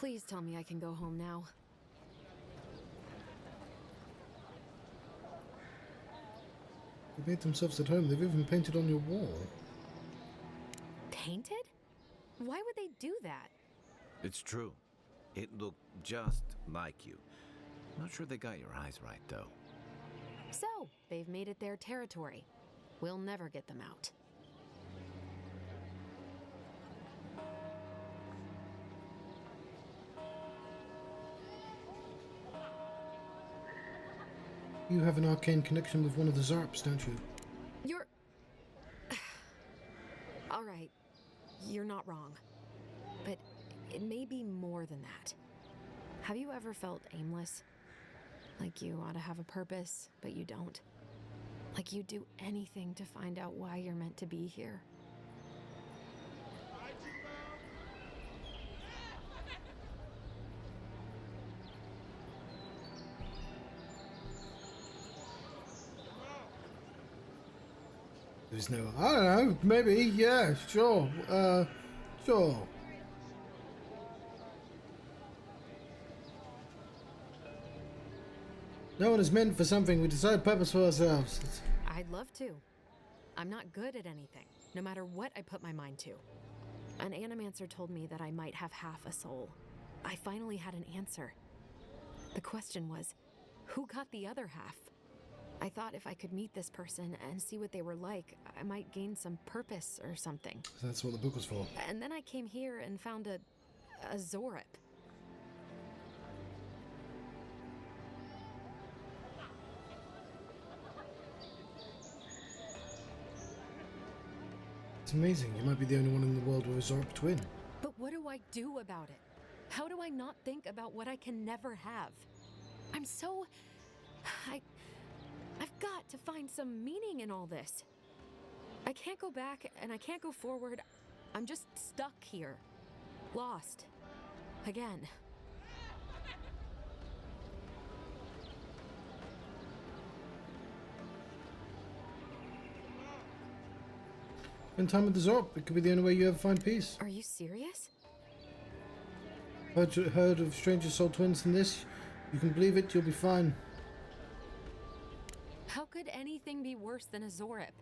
Please tell me I can go home now. They made themselves at home. They've even painted on your wall. Painted? Why would they do that? It's true. It looked just like you. Not sure they got your eyes right, though. So, they've made it their territory. We'll never get them out. You have an arcane connection with one of the Zarps, don't you? You're... All right. You're not wrong. But it may be more than that. Have you ever felt aimless? Like you ought to have a purpose, but you don't? Like you'd do anything to find out why you're meant to be here? There's no... I don't know. Maybe. Yeah. Sure. Sure. No one is meant for something. We decide purpose for ourselves. I'd love to. I'm not good at anything, no matter what I put my mind to. An animancer told me that I might have half a soul. I finally had an answer. The question was, who got the other half? I thought if I could meet this person and see what they were like, I might gain some purpose or something. That's what the book was for. And then I came here and found a Zorip. It's amazing. You might be the only one in the world with a Zorp twin. But what do I do about it? How do I not think about what I can never have? I'm so... I've got to find some meaning in all this. I can't go back and I can't go forward. I'm just stuck here. Lost. Again. Spend time with the Zorp. It could be the only way you ever find peace. Are you serious? Heard of stranger soul twins than this? You can believe it, you'll be fine. How could anything be worse than a Zorip?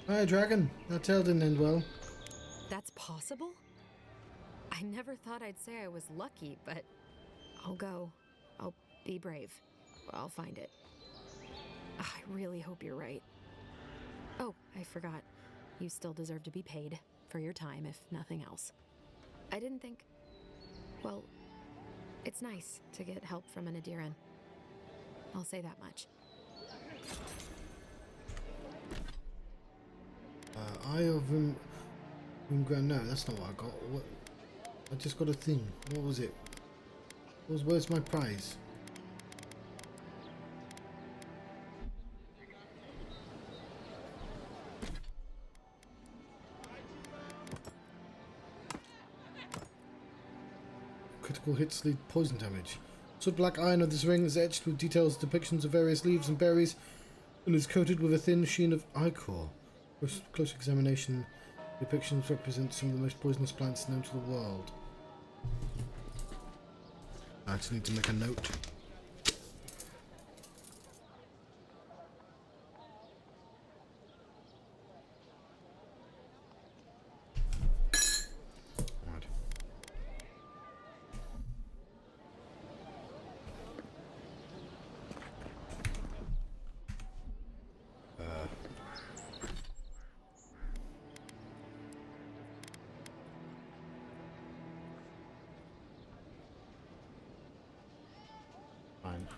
Hi, dragon. That tale didn't end well. That's possible? I never thought I'd say I was lucky, but I'll go. I'll be brave. I'll find it. I really hope you're right. Oh, I forgot. You still deserve to be paid for your time, if nothing else. I didn't think... Well, it's nice to get help from an Adiran. I'll say that much. Eye of Rumgran. No, that's not what I got. What? I just got a thing. What was it? Where's my prize? Critical hits lead poison damage. Soot black iron of this ring is etched with details depictions of various leaves and berries and is coated with a thin sheen of ichor. Close examination depictions represent some of the most poisonous plants known to the world. I just need to make a note. Right. Fine.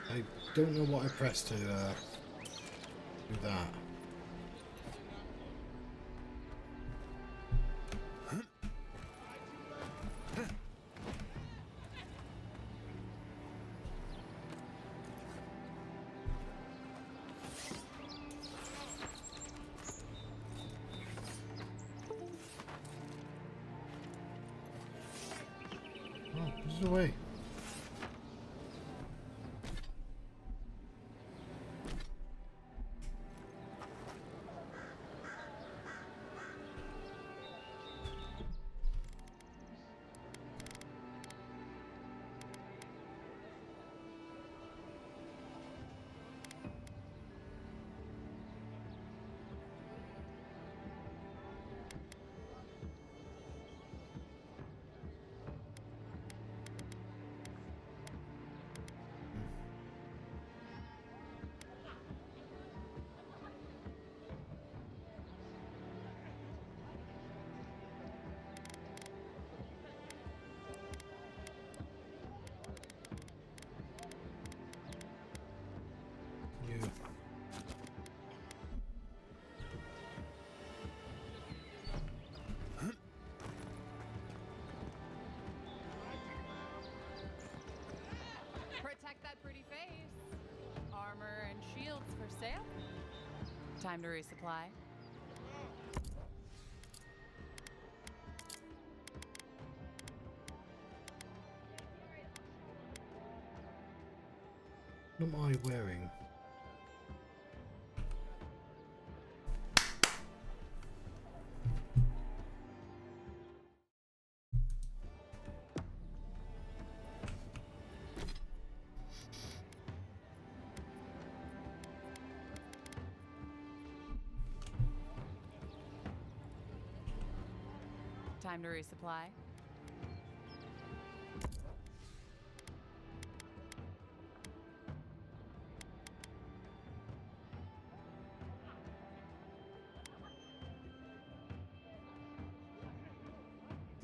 I don't know what I pressed to do that. Put it away. You. Protect that pretty face. Armor and shields for sale. Time to resupply. What am I wearing? Time to resupply.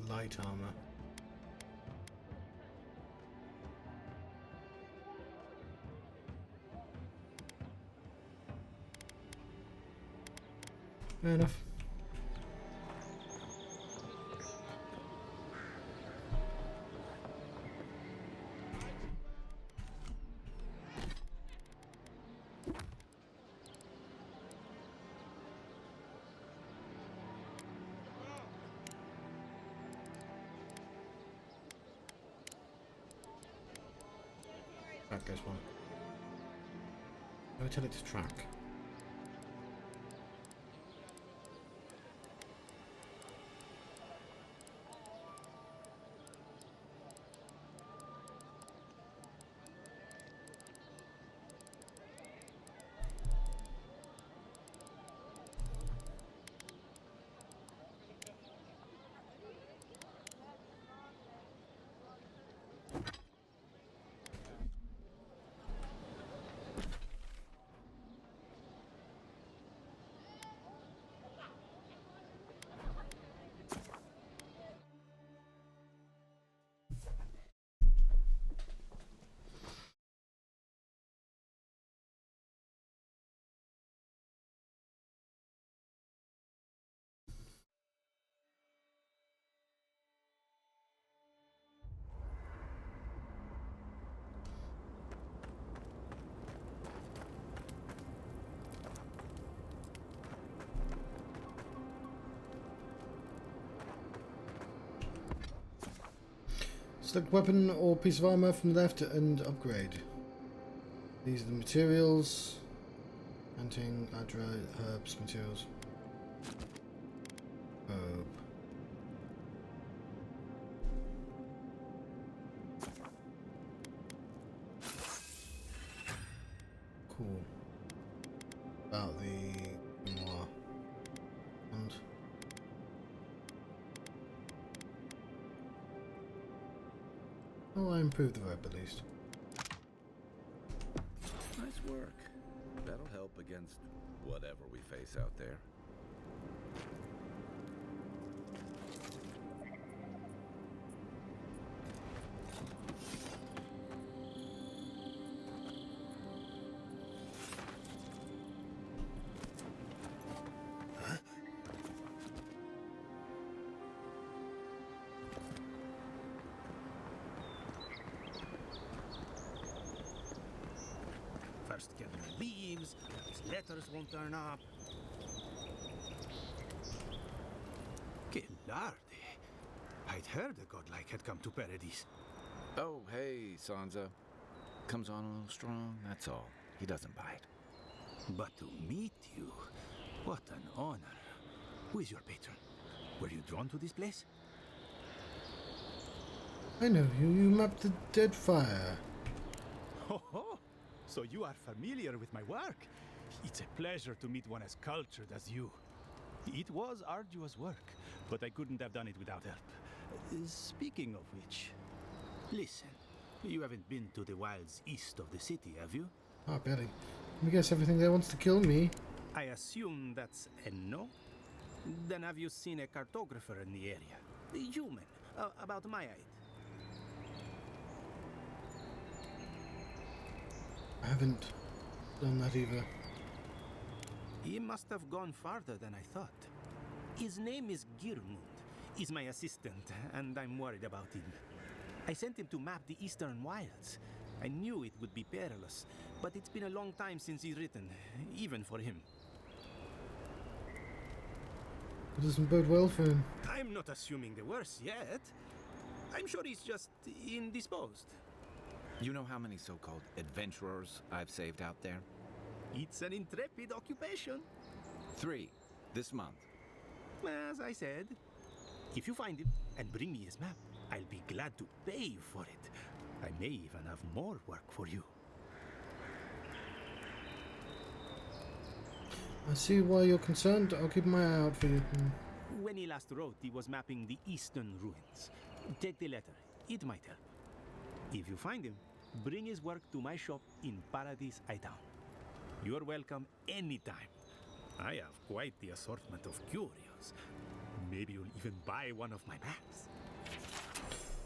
Light armor. Fair enough. That goes one. I'm gonna tell it to track. Select weapon or piece of armor from the left and upgrade. These are the materials. Hunting, adra, herbs, materials. Herb. Cool. About the more. And oh, I improved the rope at least. Nice work. That'll help against whatever we face out there. First get the leaves, these letters won't turn up. Che lardi! I'd heard a godlike had come to Paradise. Oh, hey, Sansa. Comes on a little strong, that's all. He doesn't bite. But to meet you, what an honor. Who is your patron? Were you drawn to this place? I know you. You mapped the dead fire. Ho ho! So you are familiar with my work. It's a pleasure to meet one as cultured as you. It was arduous work, but I couldn't have done it without help. Speaking of which, listen, you haven't been to the wilds east of the city, have you? Ah, barely. Let me guess, everything there wants to kill me. I assume that's a no? Then have you seen a cartographer in the area? A human, about my height. I haven't done that either. He must have gone farther than I thought. His name is Girmund. He's my assistant, and I'm worried about him. I sent him to map the eastern wilds. I knew it would be perilous, but it's been a long time since he's written, even for him. It doesn't bode well for him. I'm not assuming the worst yet. I'm sure he's just indisposed. You know how many so-called adventurers I've saved out there? It's an intrepid occupation. 3 this month. As I said, if you find him and bring me his map, I'll be glad to pay you for it. I may even have more work for you. I see why you're concerned. I'll keep my eye out for you. When he last wrote, he was mapping the eastern ruins. Take the letter. It might help. If you find him, bring his work to my shop in Paradise Town. You're welcome anytime. I have quite the assortment of curios. Maybe you'll even buy one of my maps.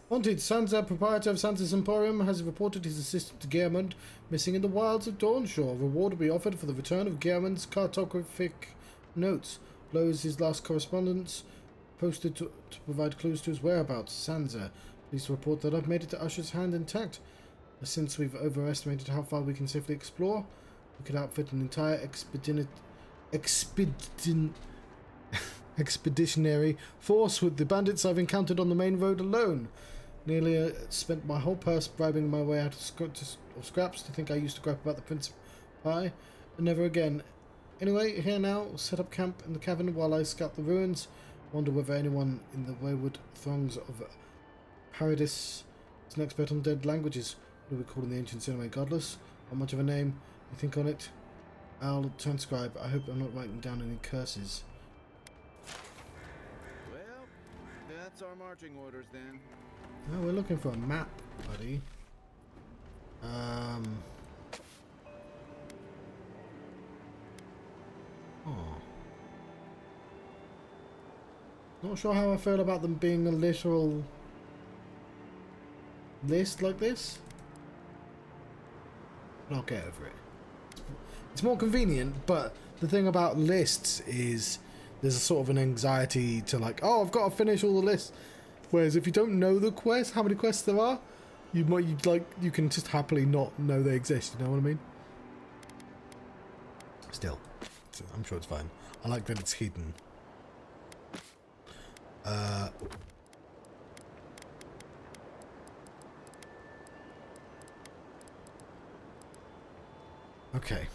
Wanted, Sansa, proprietor of Sansa's Emporium, has reported his assistant Gearmund missing in the wilds of Dawnshore. A reward will be offered for the return of Gearmund's cartographic notes. Below is his last correspondence, posted to provide clues to his whereabouts. Sansa, please report that I've made it to Usher's hand intact. Since we've overestimated how far we can safely explore, we could outfit an entire expeditionary force with the bandits I've encountered on the main road alone. Nearly spent my whole purse bribing my way out of scraps to think I used to gripe about the Prince Pie, but never again. Anyway, here now, set up camp in the cavern while I scout the ruins. Wonder whether anyone in the wayward throngs of Paradis is an expert on dead languages. What do we call in the ancients anyway? Godless? Not much of a name. You think on it? I'll transcribe. I hope I'm not writing down any curses. Well, that's our marching orders then. Oh, we're looking for a map, buddy. Oh. Not sure how I feel about them being a literal list like this. But I'll get over it. It's more convenient, but the thing about lists is there's a sort of an anxiety to like, oh, I've got to finish all the lists. Whereas if you don't know the quest, how many quests there are, you can just happily not know they exist. You know what I mean? Still, I'm sure it's fine. I like that it's hidden. Okay.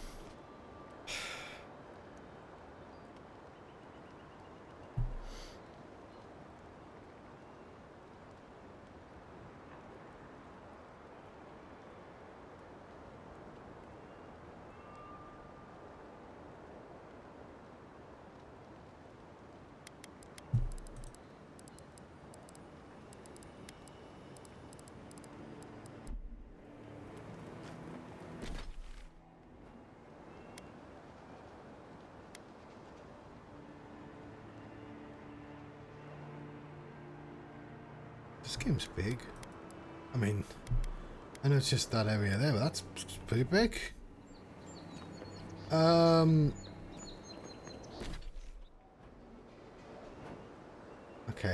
This game's big. I mean, I know it's just that area there, but that's pretty big. Okay,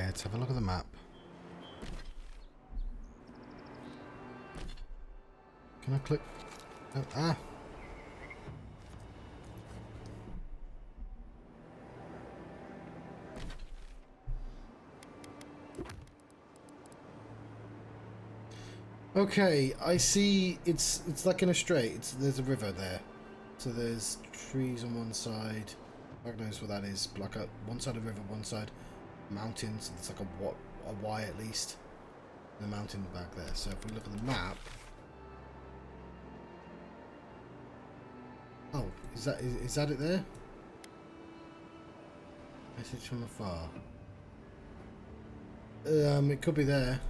let's have a look at the map. Can I click? Oh, ah! Okay, I see. It's like in a straight. There's a river there, so there's trees on one side. God knows what that is. Like one side of the river, one side mountains. It's like a Y at least. And the mountain back there. So if we look at the map, oh, is that it there? Message from afar. It could be there.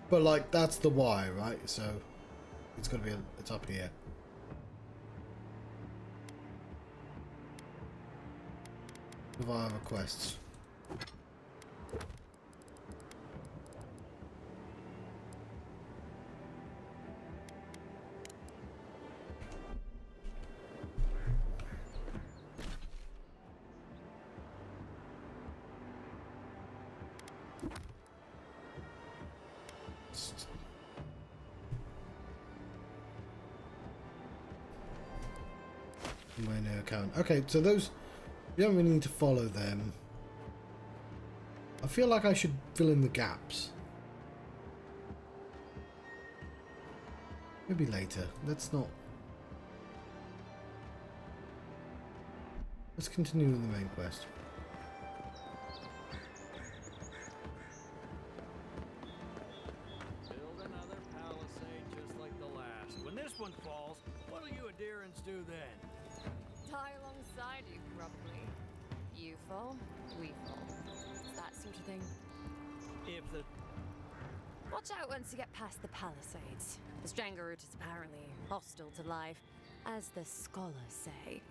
But like that's the Y, right? So it's got to be. It's up here. Via requests. My new account. Okay, so those, you don't really need to follow them. I feel like I should fill in the gaps. Maybe later. Let's continue with the main quest. Build another palisade just like the last. When this one falls, what'll you adherents do then? Die alongside you, probably. You fall, we fall. That sort of thing. If the... Watch out once you get past the palisades. The Stranger route is apparently hostile to life, as the scholars say.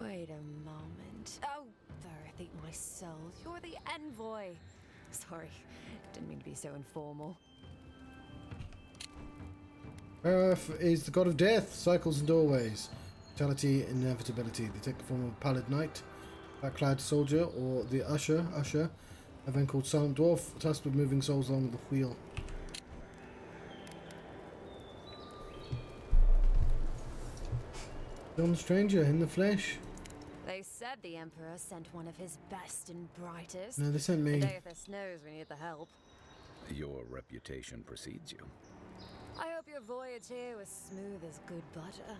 Wait a moment. Oh, Verith, eat my soul. You're the envoy. Sorry, didn't mean to be so informal. Earth is the god of death, cycles and doorways. Mortality, inevitability. They take the form of a pallid knight, black-clad soldier, or the usher, a then called silent dwarf, tasked with moving souls along the wheel. John Stranger in the flesh. They said the Emperor sent one of his best and brightest. No, they sent me. Deathus knows we need the help. Your reputation precedes you. I hope your voyage here was smooth as good butter.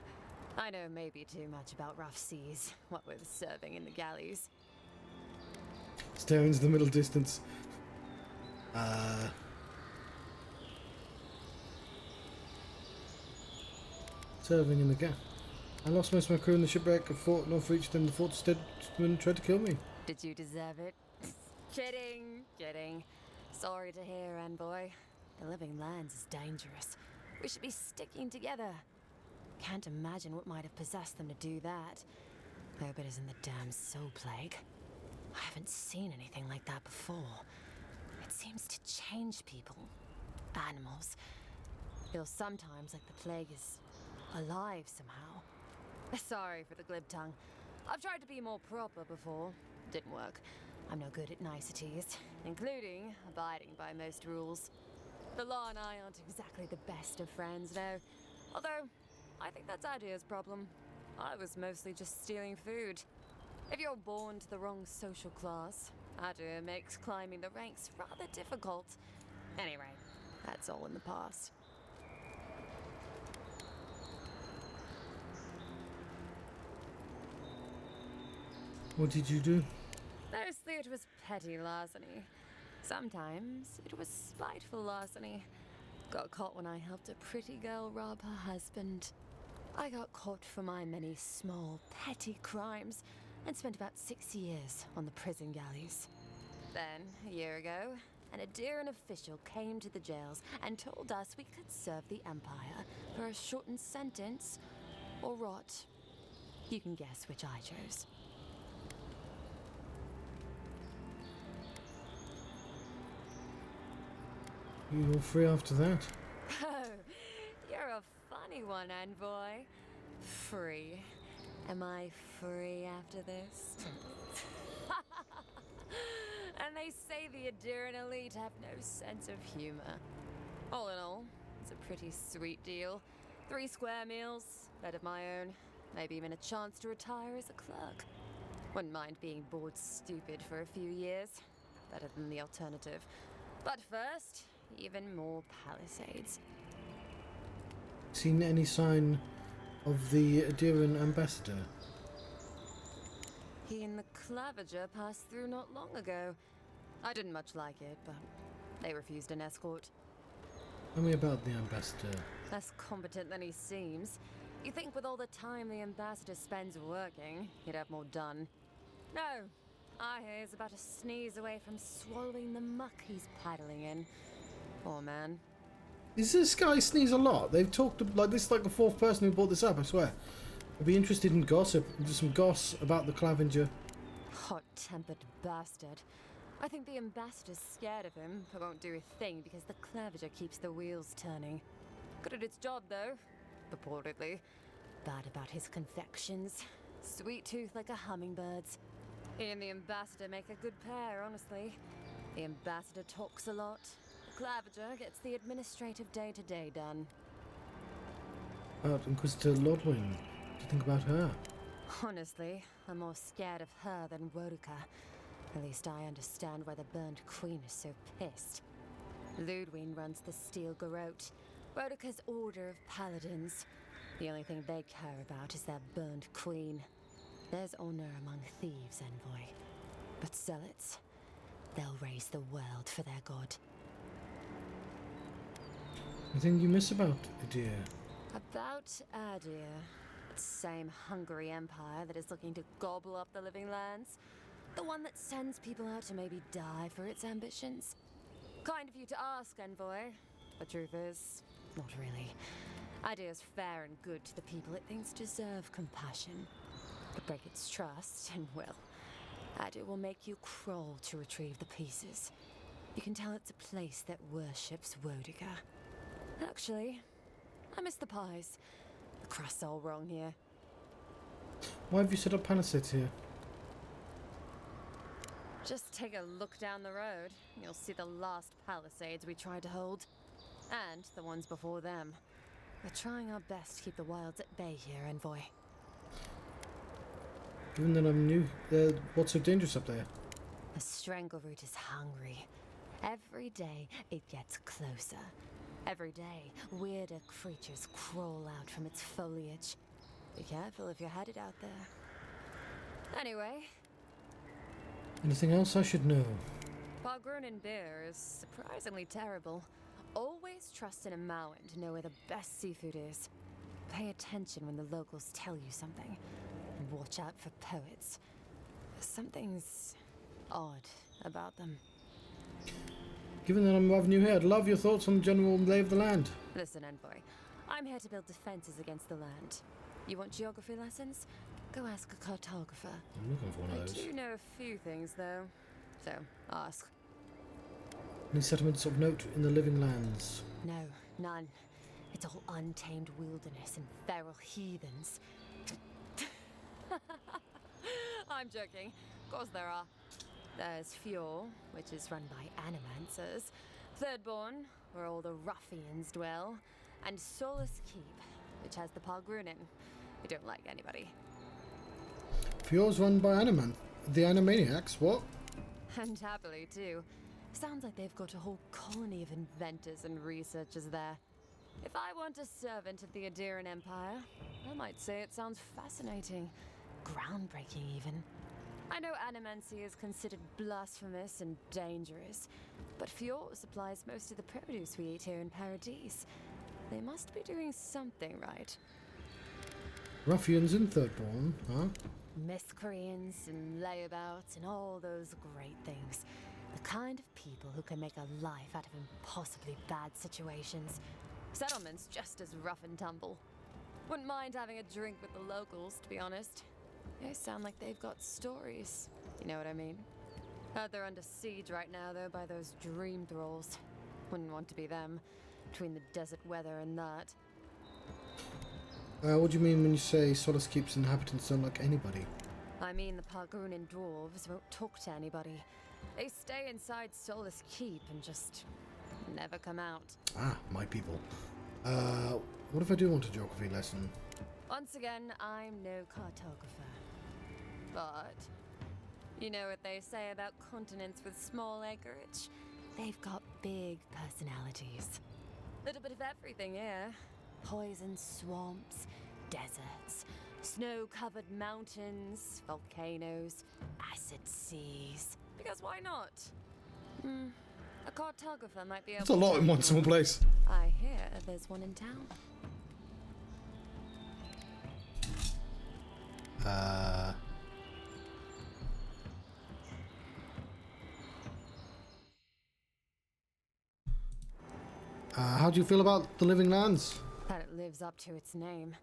I know maybe too much about rough seas, what with serving in the galleys. Staring into the middle distance. Serving in the gap. I lost most of my crew in the shipwreck of Fort Northreach, then the fort's deadmen tried to kill me. Did you deserve it? Kidding. Sorry to hear, envoy. The living lands is dangerous. We should be sticking together. Can't imagine what might have possessed them to do that. I hope it isn't the damn soul plague. I haven't seen anything like that before. It seems to change people. Animals. Feels sometimes like the plague is alive somehow. Sorry for the glib tongue. I've tried to be more proper before. Didn't work. I'm no good at niceties, including abiding by most rules. The law and I aren't exactly the best of friends, though. Although, I think that's Adia's problem. I was mostly just stealing food. If you're born to the wrong social class, Adia makes climbing the ranks rather difficult. Anyway, that's all in the past. What did you do? Mostly it was petty larceny. Sometimes it was spiteful larceny. Got caught when I helped a pretty girl rob her husband. I got caught for my many small, petty crimes and spent about 6 years on the prison galleys. Then, a year ago, an Adiran official came to the jails and told us we could serve the Empire for a shortened sentence or rot. You can guess which I chose. You were free after that. Oh, you're a funny one, envoy. Free. Am I free after this? And they say the Adiran elite have no sense of humor. All in all, it's a pretty sweet deal. 3 square meals, bed of my own, maybe even a chance to retire as a clerk. Wouldn't mind being bored stupid for a few years. Better than the alternative. But first, even more palisades. seen any sign of the Adiran ambassador? He and the Clavager passed through not long ago. I didn't much like it, but they refused an escort. Tell me about the ambassador. Less competent than he seems. You think with all the time the ambassador spends working, he'd have more done. No, I hear he's about a sneeze away from swallowing the muck he's paddling in. Poor man. Does this guy sneeze a lot? They've talked like this is like the fourth person who brought this up, I swear. I'd be interested in gossip, just some goss about the Clavenger. Hot-tempered bastard. I think the ambassador's scared of him, but won't do a thing because the Clavager keeps the wheels turning. Good at its job, though. Purportedly. Bad about his confections. Sweet tooth like a hummingbird's. He and the ambassador make a good pair, honestly. The ambassador talks a lot. The Clavager gets the administrative day-to-day done. Inquisitor Lodwin. What do you think about her? Honestly, I'm more scared of her than Woduka. At least I understand why the Burned Queen is so pissed. Ludwig runs the Steel Garrote, Woduka's order of paladins. The only thing they care about is their Burned Queen. There's honor among thieves, envoy. But zealots, they'll raise the world for their god. Anything you miss about Adir? About Adir. Same hungry empire that is looking to gobble up the living lands. The one that sends people out to maybe die for its ambitions. Kind of you to ask, envoy. The truth is, not really. Adir's fair and good to the people it thinks deserve compassion. But break its trust, and well, Adir will make you crawl to retrieve the pieces. You can tell it's a place that worships Woduka. Actually, I miss the pies. The crust's all wrong here. Why have you set up palisades here? Just take a look down the road. You'll see the last palisades we tried to hold. And the ones before them. We're trying our best to keep the wilds at bay here, envoy. Given that I'm new, what's so dangerous up there? The Strangleroot is hungry. Every day it gets closer. Every day, weirder creatures crawl out from its foliage. Be careful if you're headed out there. Anyway. Anything else I should know? Pargrunin beer is surprisingly terrible. Always trust in a Mauen to know where the best seafood is. Pay attention when the locals tell you something. And watch out for poets. Something's odd about them. Given that I'm rather new here, I'd love your thoughts on the general lay of the land. Listen, envoy. I'm here to build defenses against the land. You want geography lessons? Go ask a cartographer. I'm looking for one of I those. do know a few things, though. So, ask. Any settlements of note in the living lands? No, none. It's all untamed wilderness and feral heathens. I'm joking. Of course there are. There's Fjord, which is run by animancers. Thirdborn, where all the ruffians dwell. And Solus Keep, which has the Pargrunin, who don't like anybody. Fjord's run by the Animaniacs, what? And happily, too. Sounds like they've got a whole colony of inventors and researchers there. If I want a servant of the Adiran Empire, I might say it sounds fascinating. Groundbreaking, even. I know animancy is considered blasphemous and dangerous, but Fjord supplies most of the produce we eat here in Paradise. They must be doing something right. Ruffians in Thirdborn, huh? Miscreants and layabouts and all those great things. The kind of people who can make a life out of impossibly bad situations. Settlements just as rough and tumble. Wouldn't mind having a drink with the locals, to be honest. They sound like they've got stories. You know what I mean? Heard they're under siege right now, though, by those dream thralls. Wouldn't want to be them, between the desert weather and that. What do you mean when you say Solus Keep's inhabitants don't like anybody? I mean the Pargrunin dwarves won't talk to anybody. They stay inside Solus Keep and just never come out. Ah, my people. What if I do want a geography lesson? Once again, I'm no cartographer. But you know what they say about continents with small acreage? They've got big personalities. Little bit of everything here. Poison swamps, deserts, snow-covered mountains, volcanoes, acid seas. Because why not? A cartographer might be able It's a lot to in tell one you small more. place. I hear there's one in town. How do you feel about the Living Lands? That it lives up to its name.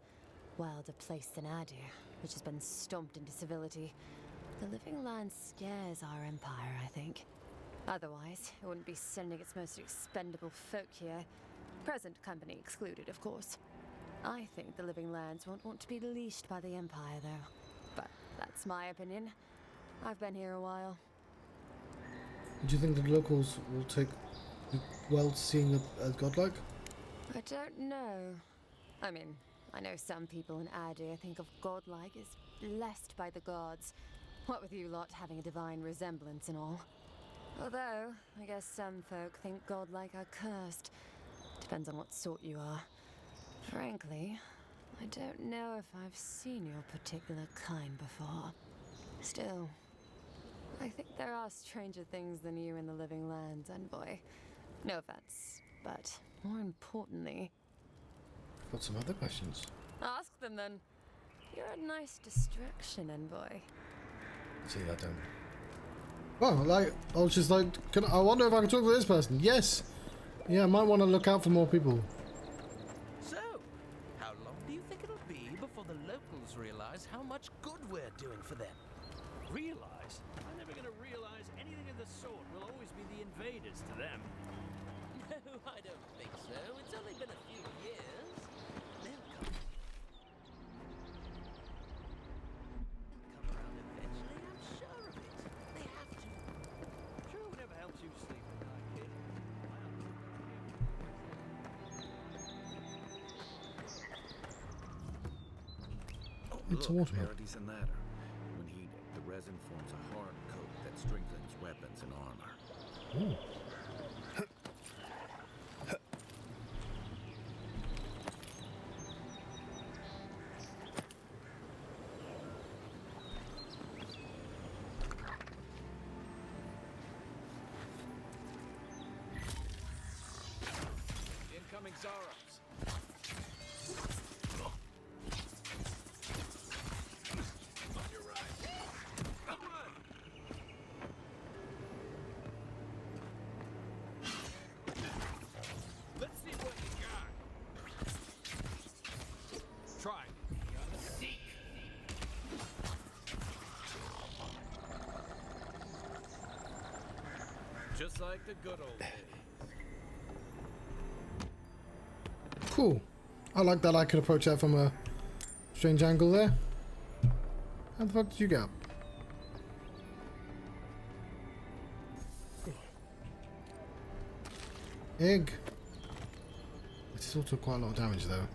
Wilder place than Adu, which has been stomped into civility. The Living Land scares our empire, I think. Otherwise, it wouldn't be sending its most expendable folk here. Present company excluded, of course. I think the Living Lands won't want to be leashed by the Empire, though. But that's my opinion. I've been here a while. Do you think the locals will take well to seeing it as godlike? I don't know. I mean, I know some people in Adu think of godlike as blessed by the gods. What with you lot having a divine resemblance and all. Although, I guess some folk think godlike are cursed. Depends on what sort you are. Frankly, I don't know if I've seen your particular kind before. Still, I think there are stranger things than you in the Living Lands, Envoy. No offense, but more importantly... I've got some other questions. Ask them then. You're a nice distraction, Envoy. See, I don't. Well, like, I was just like, I wonder if I can talk to this person. Yes! Yeah, I might want to look out for more people. So, how long do you think it'll be before the locals realize how much good we're doing for them? Realize? I'm never gonna realize anything of the sort. We'll always be the invaders to them. No, I don't think so. It's only been a few years. They'll come. They'll come around eventually, I'm sure of it. They have to. Sure, whatever helps you sleep at night, kid. It's a Look, watermelon. Verity's an ladder. When heated, the resin forms a hard coat that strengthens weapons and armor. Ooh. Incoming Zaros. On your right. Upward. Let's see what you got. Try. Seek. Just like the good old days. Cool. I like that I could approach that from a strange angle there. How the fuck did you get up? Egg. This is also quite a lot of damage though.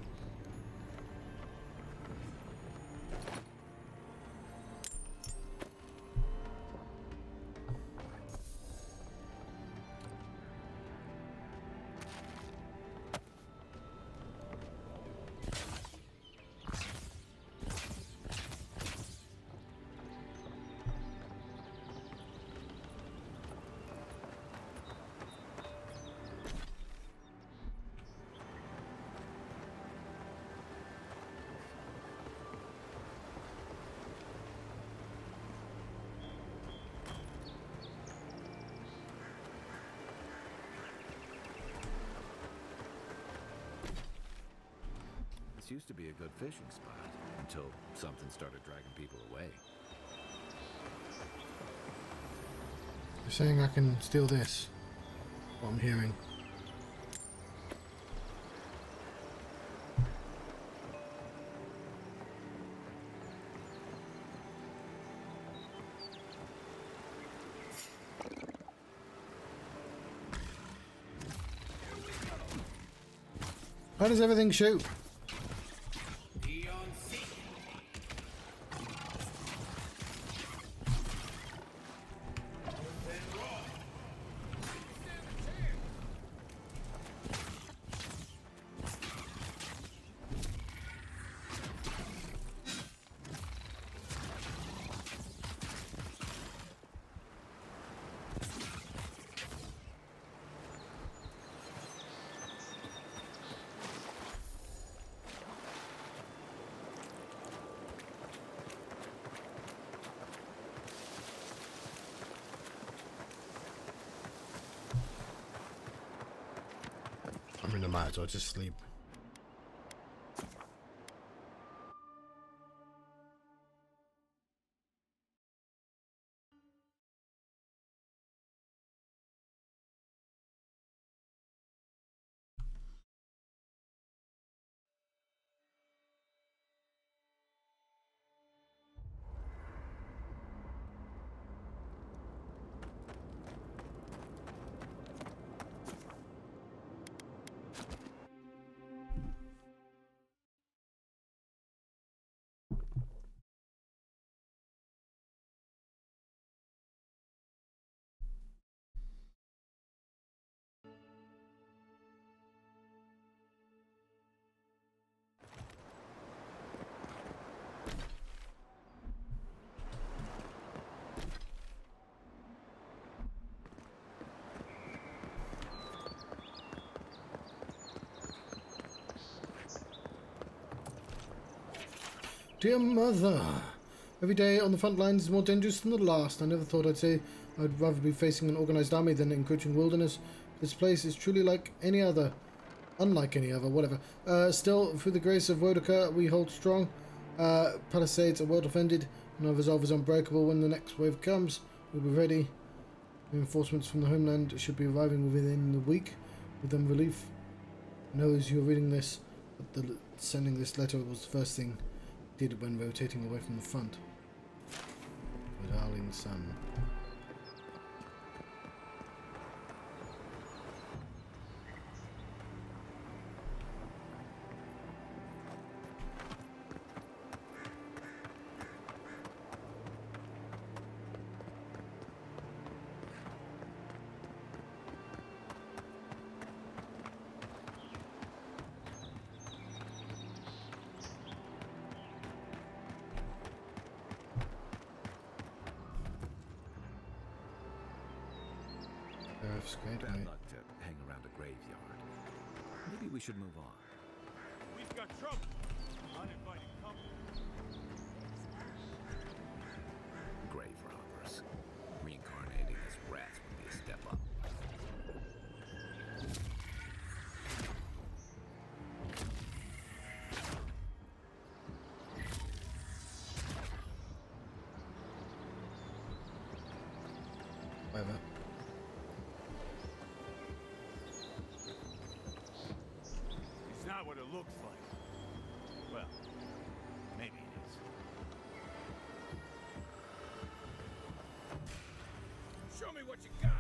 This used to be a good fishing spot until something started dragging people away. You're saying I can steal this? What I'm hearing. How does everything shoot? might as well just sleep. Dear Mother, every day on the front lines is more dangerous than the last. I never thought I'd say I'd rather be facing an organized army than encroaching wilderness. This place is truly like any other. Unlike any other, whatever. Still, through the grace of Wodaka, we hold strong. Palisades are well defended, and our resolve is unbreakable. When the next wave comes, we'll be ready. Reinforcements from the homeland should be arriving within the week. With them relief. I know as you're reading this, but sending this letter was the first thing I did when rotating away from the front. My darling son. Bad luck to hang around a graveyard. Maybe we should move on. We've got trouble. Uninvited company. Grave robbers. Reincarnating as rats would be a step up. Whatever. It's not what it looks like. Well, maybe it is. Show me what you got.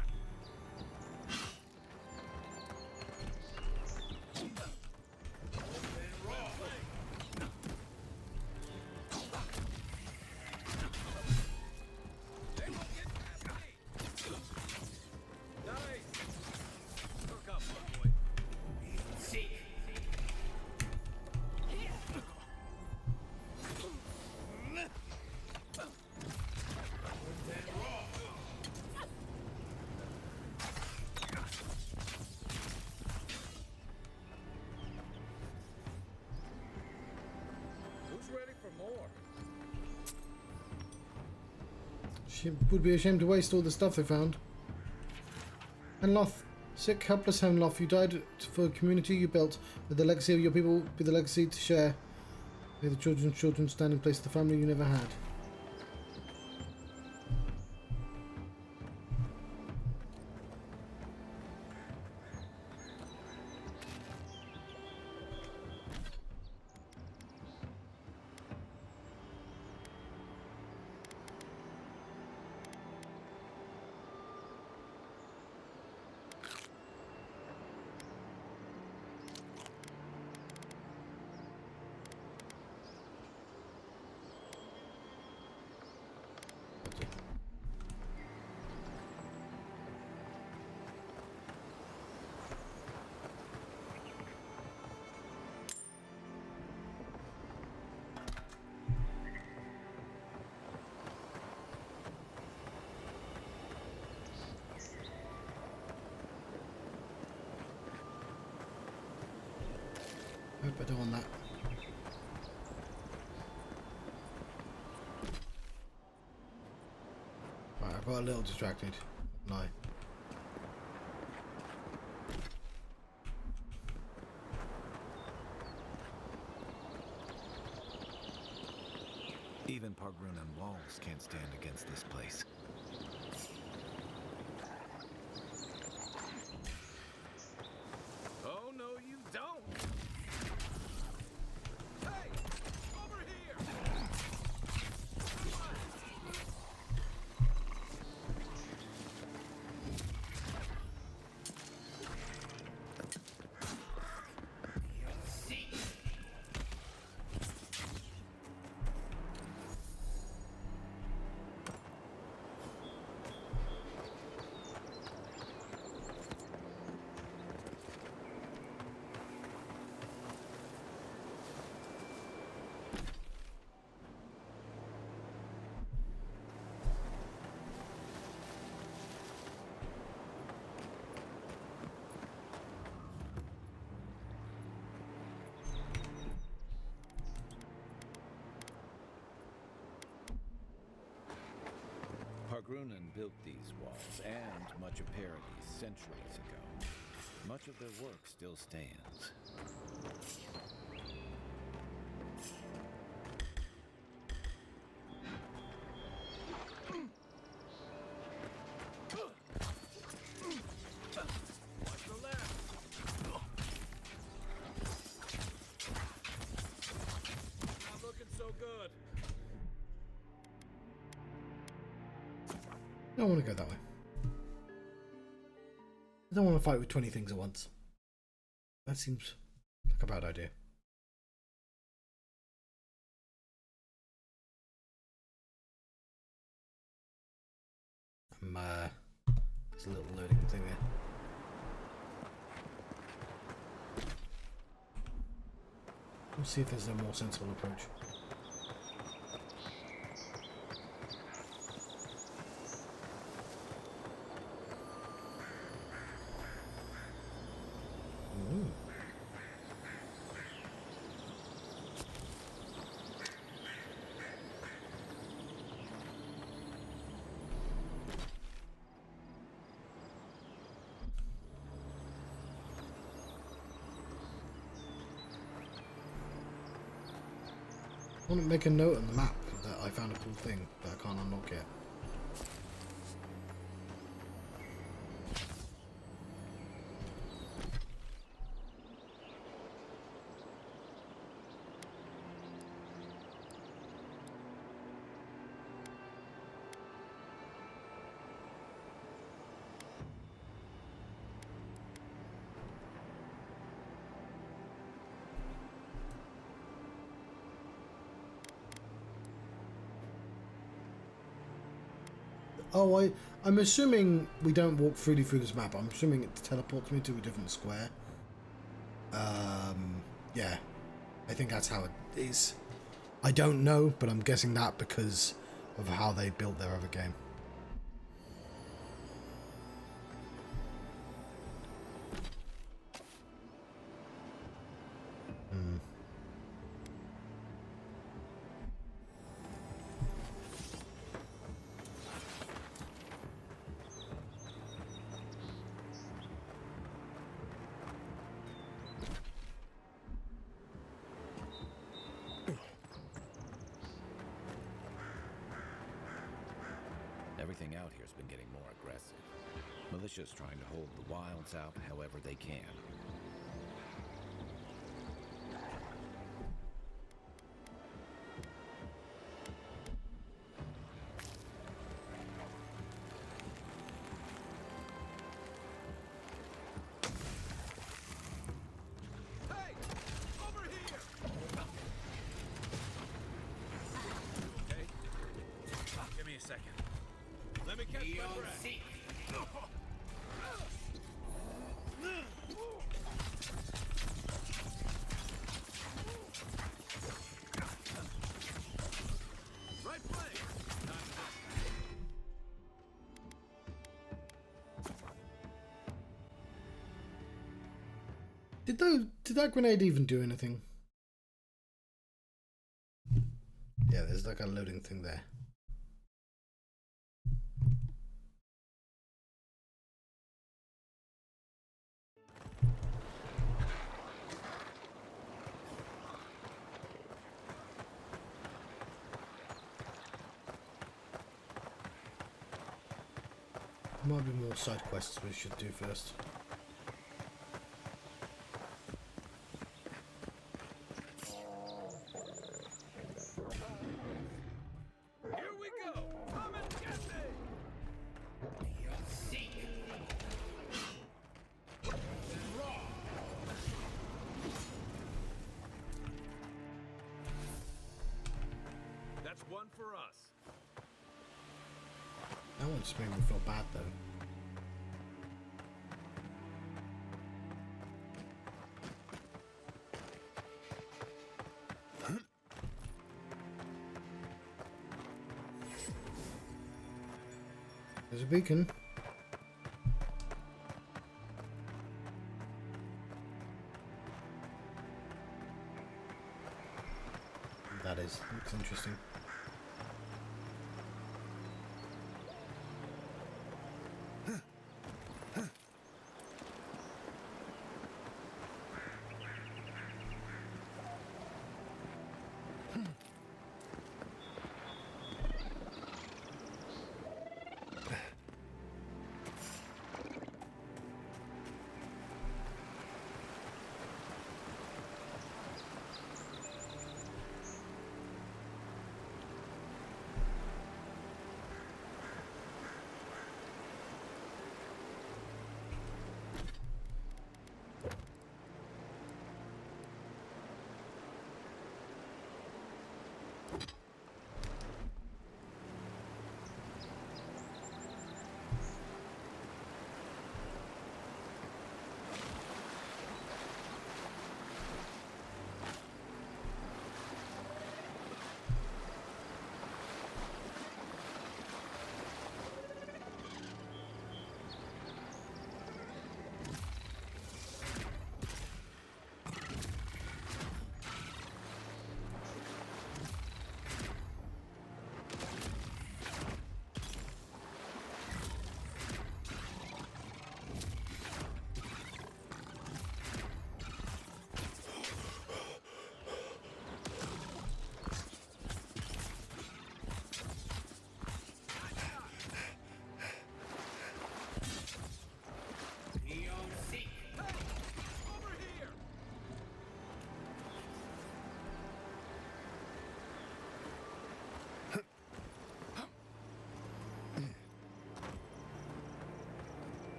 Ready for more. She would be ashamed to waste all the stuff they found. Henloth, sick, helpless Henloth, you died for a community you built. May the legacy of your people be the legacy to share. May the children's children stand in place of the family you never had. Hope I don't want that. Right, I got a little distracted. No. Hargrun walls can't stand against this place. Oh, no, you don't! Hey! Over here! Hargrunan built these walls and much of Paradis centuries ago. Much of their work still stands. Watch the left. Not looking so good. I don't want to go that way. I don't want to fight with 20 things at once. That seems like a bad idea. There's a little loading thing there. We'll see if there's a more sensible approach. I want to make a note on the map that I found a cool thing that I can't unlock yet. Oh, I'm assuming we don't walk freely through this map. I'm assuming it teleports me to a different square. Yeah. I think that's how it is. I don't know, but I'm guessing that because of how they built their other game. Everything out here's been getting more aggressive. Militia's trying to hold the wilds out however they can. Hey! Over here! Okay? Give me a second. Let me catch my breath. Right play. Did that grenade even do anything? Yeah, there's like a loading thing there. Might be more side quests we should do first. Here we go! Come and get me! That's one for us. That one just made me feel bad though. There's a beacon. That looks interesting.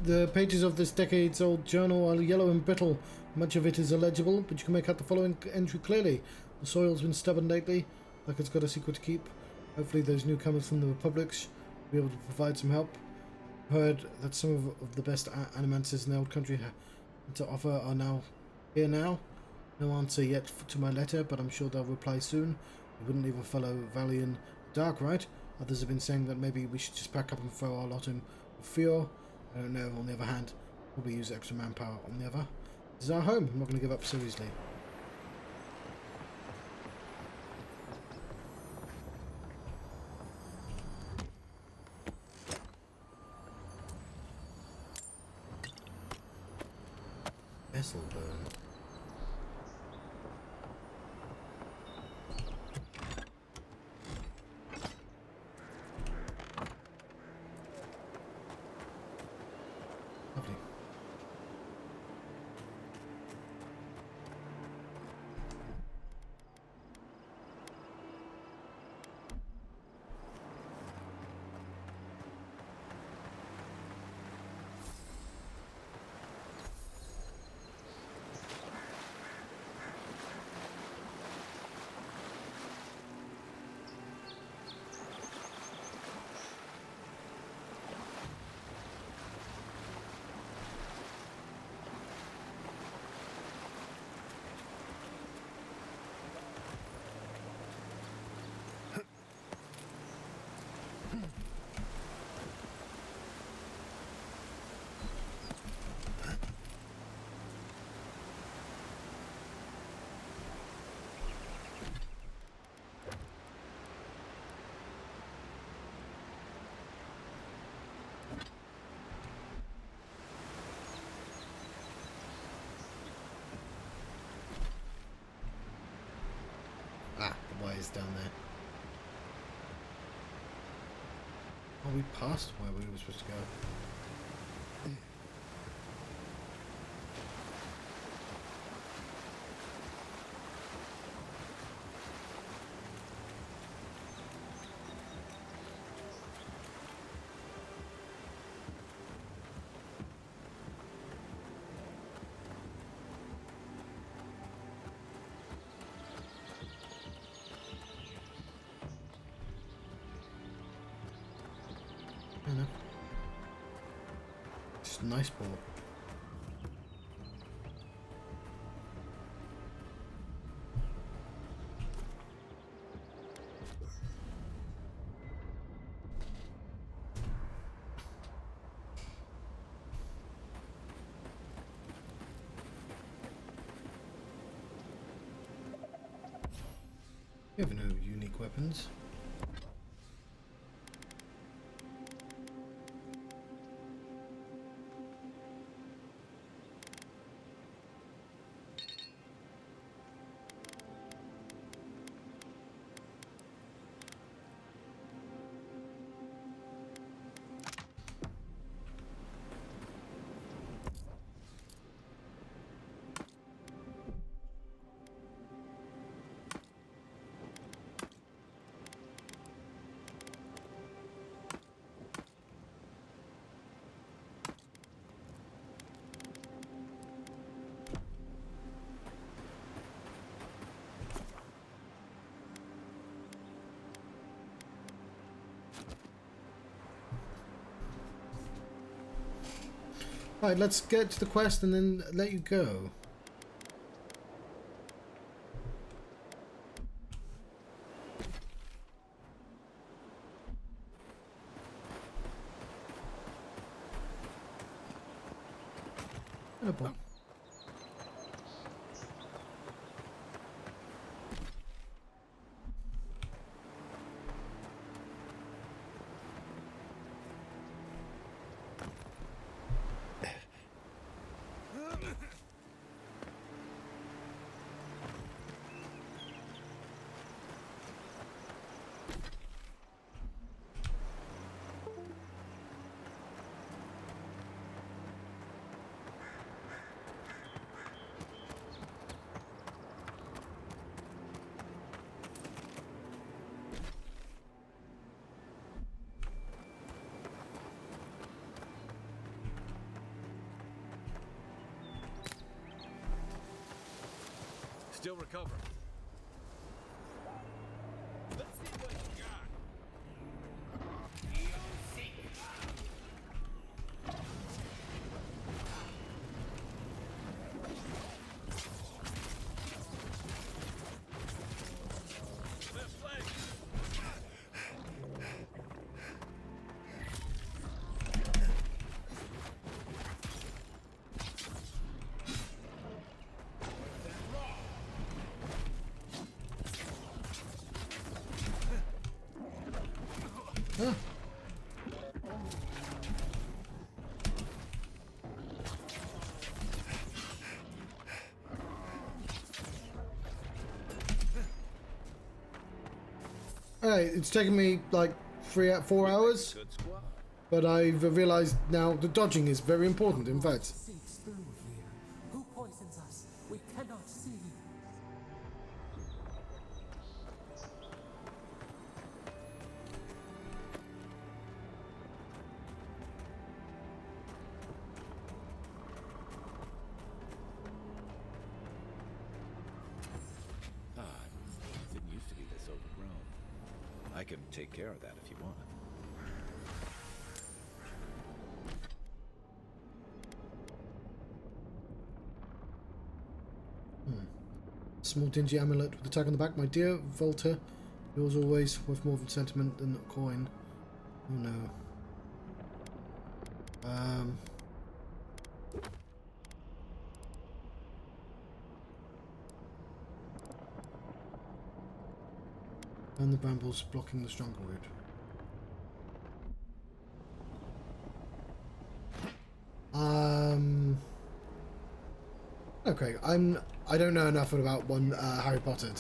The pages of this decades-old journal are yellow and brittle. Much of it is illegible, but you can make out the following entry clearly. The soil's been stubborn lately, like it's got a secret to keep. Hopefully those newcomers from the Republics will be able to provide some help. Heard that some of the best animances in the old country to offer are now here now. No answer yet to my letter, but I'm sure they'll reply soon. We wouldn't leave a fellow Valley in the dark, right? Others have been saying that maybe we should just pack up and throw our lot in with fear. I don't know, on the other hand, probably use extra manpower on the other. This is our home, I'm not going to give up so easily. Vessel burn. Lovely. is down there. Are we past where we were supposed to go? I know. It's a nice ball. We have no unique weapons. Right, let's get to the quest and then let you go. Hello, Bob. Still recovering. Let's see what you got. Left leg. Ah. Alright, it's taken me like 4 hours, Good squad. but I've realized now the dodging is very important. In fact, Seeks through here. Who poisons us? We cannot see. Didn't used to be this overgrown. I can take care of that if you want. small dingy amulet with a tag on the back. My dear Volta, yours always, worth more than sentiment than a coin. Oh no. And the brambles blocking the stronger route. Okay, I don't know enough about Harry Potter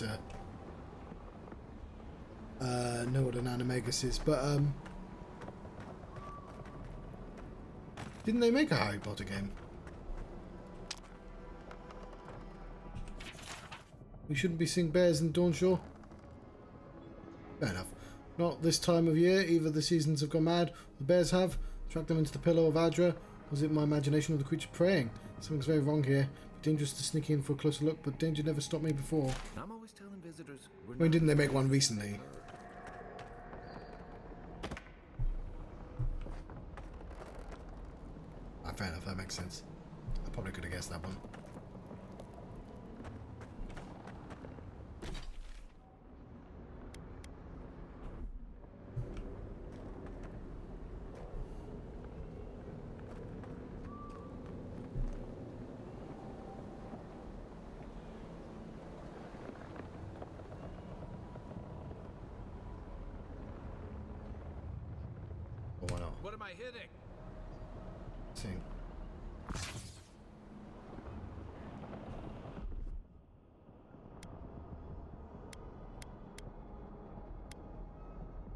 know what an animagus is, but didn't they make a Harry Potter game? We shouldn't be seeing bears in Dawnshore. Fair enough. Not this time of year. Either the seasons have gone mad, the bears have. Tracked them into the pillow of Adra. Was it my imagination or the creature praying? Something's very wrong here. Be dangerous to sneak in for a closer look, but danger never stopped me before. I'm always telling visitors we're When didn't they make one recently? Ah, fair enough, that makes sense. I probably could have guessed that one. Or why not? What am I hitting? See.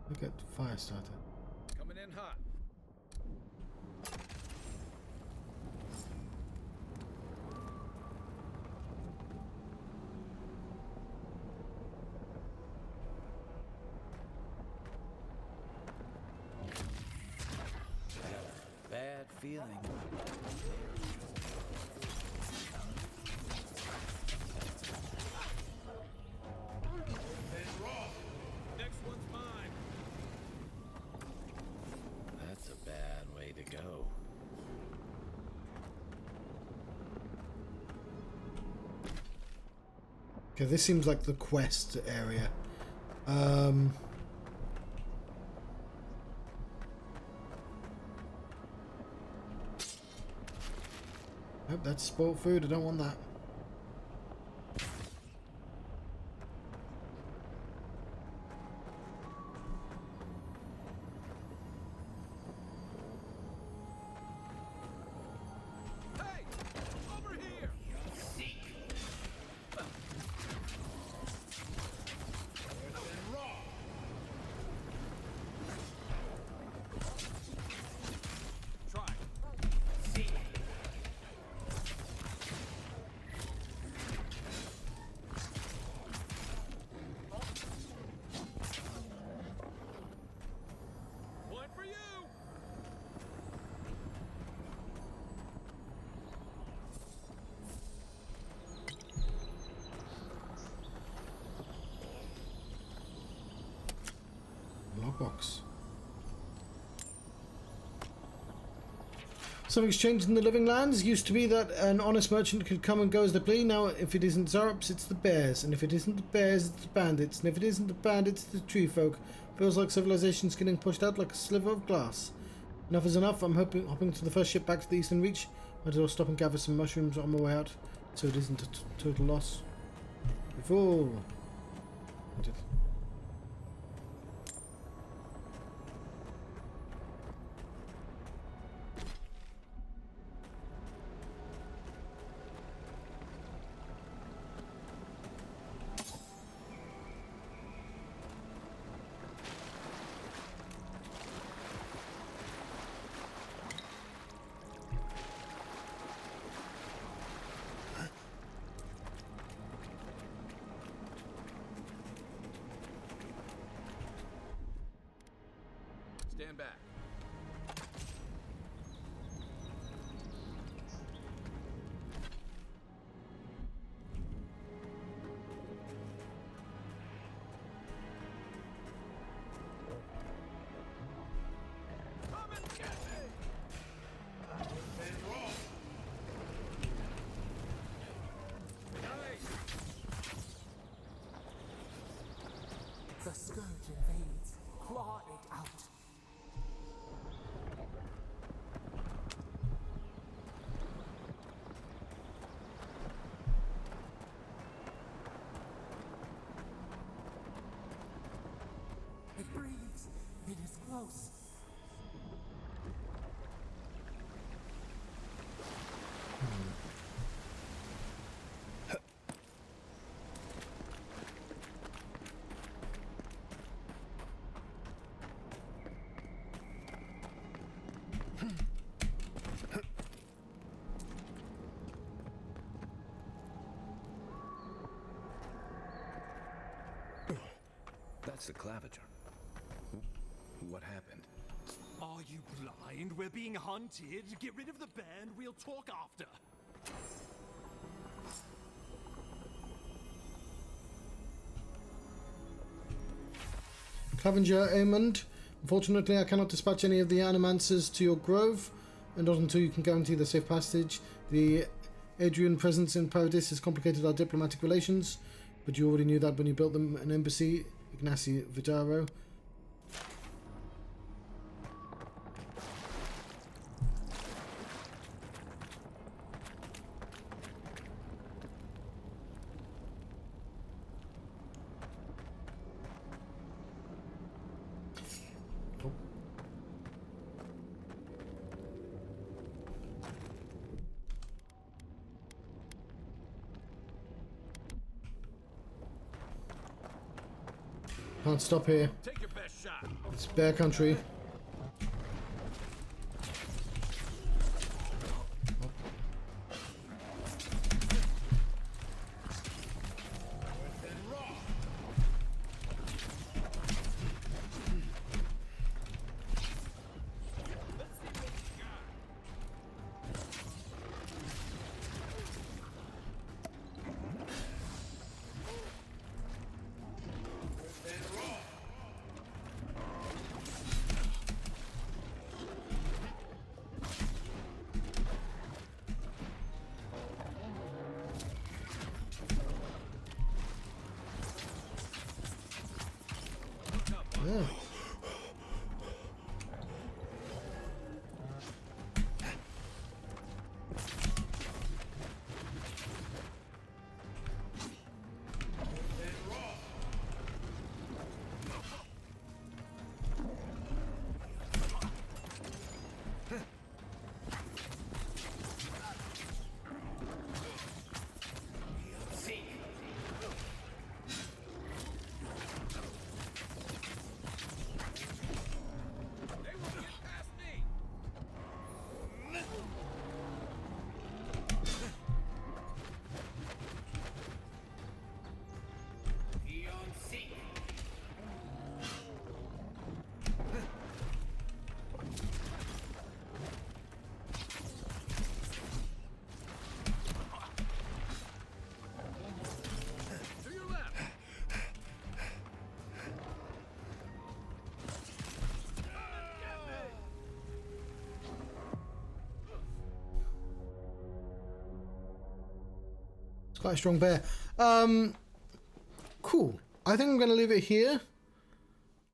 Look at fire starter. Coming in hot. bad feeling. Next one's mine. That's a bad way to go. Okay, this seems like the quest area. Nope, that's spoiled food. I don't want that. Hey! Over here! Try. One for you! Lockbox. Something's changed in the living lands. Used to be that an honest merchant could come and go as they please. Now, if it isn't Zarops, it's the bears. And if it isn't the bears, it's the bandits. And if it isn't the bandits, it's the tree folk. Feels like civilization's getting pushed out like a sliver of glass. Enough is enough. I'm hopping to the first ship back to the Eastern Reach. Might as well stop and gather some mushrooms on my way out, so it isn't a total loss. Before. Stand back. Come and get me! Nice! The scourge invades. Claw it out. It breathes. It is close. That's the claviger. What happened? Are you blind? We're being hunted. Get rid of the band. We'll talk after. Clavinger Aemond. Unfortunately, I cannot dispatch any of the animancers to your grove, and not until you can guarantee the safe passage. The Adrian presence in Paradis has complicated our diplomatic relations, but you already knew that when you built them an embassy, Ignacy Vidaro. Can't stop here. Take your best shot. It's bear country. Yeah. Quite a strong bear. Cool. I think I'm going to leave it here.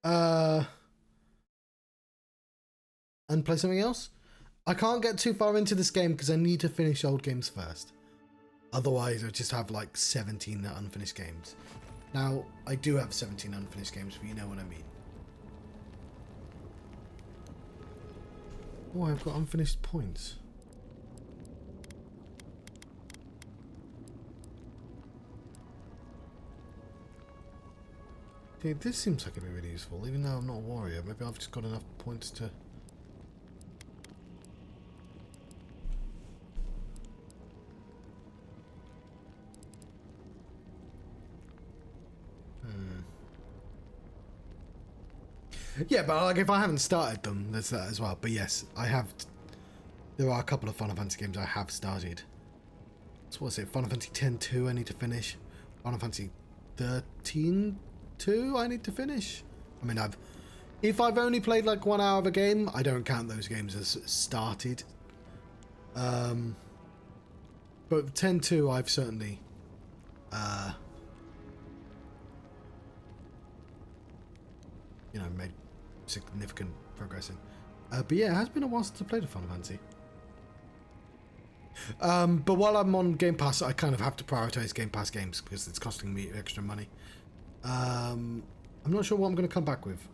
And play something else. I can't get too far into this game because I need to finish old games first. Otherwise, I just have like 17 unfinished games. Now, I do have 17 unfinished games, but you know what I mean. Oh, I've got unfinished points. Dude, this seems like it'd be really useful, even though I'm not a warrior. Maybe I've just got enough points to... Yeah, but like if I haven't started them, there's that as well. But yes, I have... There are a couple of Final Fantasy games I have started. So what's it? Final Fantasy X-2 I need to finish. Final Fantasy 13 2 I need to finish. I mean, if I've only played like 1 hour of a game, I don't count those games as started. But 10-2 I've certainly you know, made significant progress in. But yeah, it has been a while since I played a Final Fantasy. But while I'm on Game Pass, I kind of have to prioritize Game Pass games because it's costing me extra money. I'm not sure what I'm going to come back with.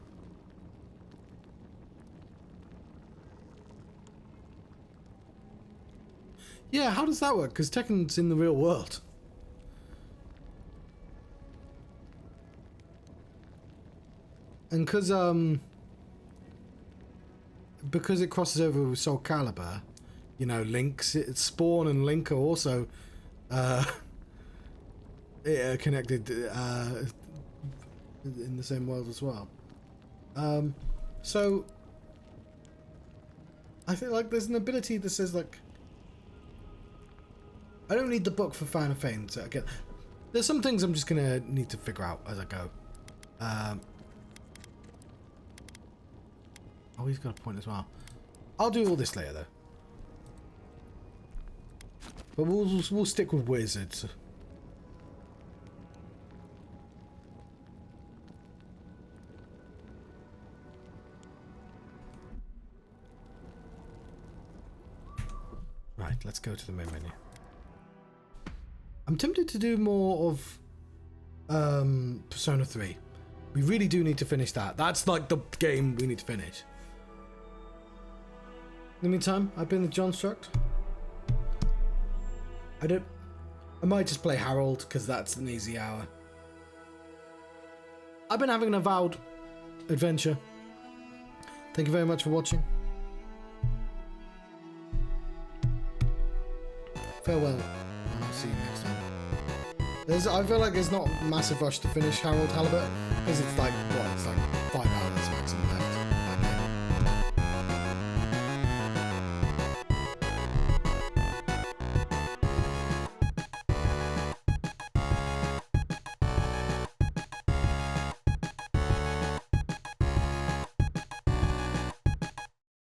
Yeah, how does that work? Because Tekken's in the real world. And because it crosses over with Soul Calibur, you know, Spawn and Link are also connected in the same world as well. So I think like there's an ability that says like I don't need the book for Fan of Fame. So again, there's some things I'm just gonna need to figure out as I go. Oh, he's got a point as well. I'll do all this later though. But we'll stick with wizards. Right, let's go to the main menu. I'm tempted to do more of Persona 3. We really do need to finish that. That's like the game we need to finish. In the meantime, I've been the Johnstruct. I might just play Harold because that's an easy hour. I've been having an Avowed adventure. Thank you very much for watching. Farewell, and I'll see you next time. I feel like there's not a massive rush to finish Harold Halibut because it's like, what, it's like 5 hours maximum left.